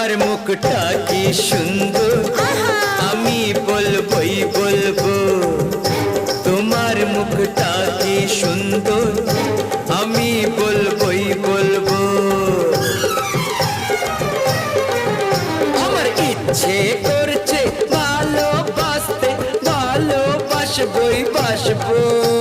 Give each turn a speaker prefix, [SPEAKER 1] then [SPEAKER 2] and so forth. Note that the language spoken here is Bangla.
[SPEAKER 1] তোমার মুখটা কি সুন্দর, আমি বলবই বলবো। তোমার মুখটা কি সুন্দর, আমি বলবই বলবো। আমার ইচ্ছে করছে ভালোবাসতে, ভালোবাসবই বাসবো।